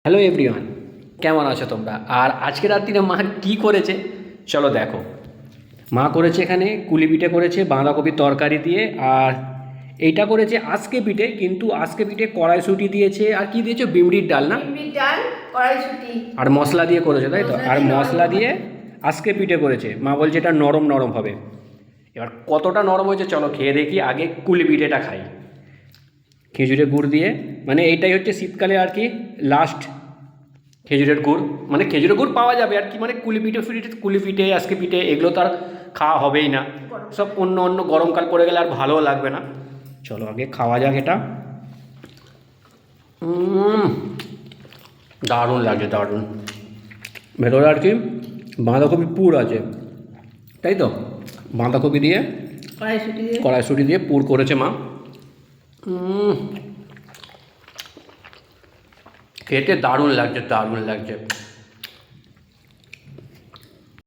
Hello everyone, কেমন আছো তোমরা? আর আজকে রাত্রিরে মা কী করেছে চলো দেখো। মা করেছে এখানে কুলি পিঠে করেছে বাঁধাকপির তরকারি দিয়ে, আর এইটা করেছে আজকে পিঠে, কিন্তু আজকে পিঠে কড়াইশুঁটি দিয়েছে আর কি দিয়েছে, বিমড়ির ডাল না, বিউলির ডাল, কড়াইশুঁটি, আর মশলা দিয়ে করেছে তাই তো, আর নরম মশলা হবে। দিয়ে আজকে পিঠে করেছে। মা বলছে এটা নরম নরম হবে। এবার কতটা নরম হয়েছে চলো খেয়ে দেখি। আগে কুলি পিঠেটা খাই খেজুরের গুড় দিয়ে, মানে এইটাই হচ্ছে শীতকালে আর কি লাস্ট খেজুরের গুড়, মানে খেজুরের গুড় পাওয়া যাবে আর কি, মানে কুলি পিঠে আজকে পিঠে এগুলো তো আর খাওয়া হবেই না, সব অন্য অন্য গরমকাল পড়ে গেলে আর ভালোও লাগবে না। চলো আগে খাওয়া যাক এটা। দারুণ লাগে, দারুণ। ভেতরে আর কি বাঁধাকপি পুর আছে তাই তো, বাঁধাকপি দিয়ে কড়াইশুঁটি দিয়ে কড়াইশুঁটি দিয়ে পুর করেছে মা। খেতে দারুণ লাগছে, দারুণ লাগছে।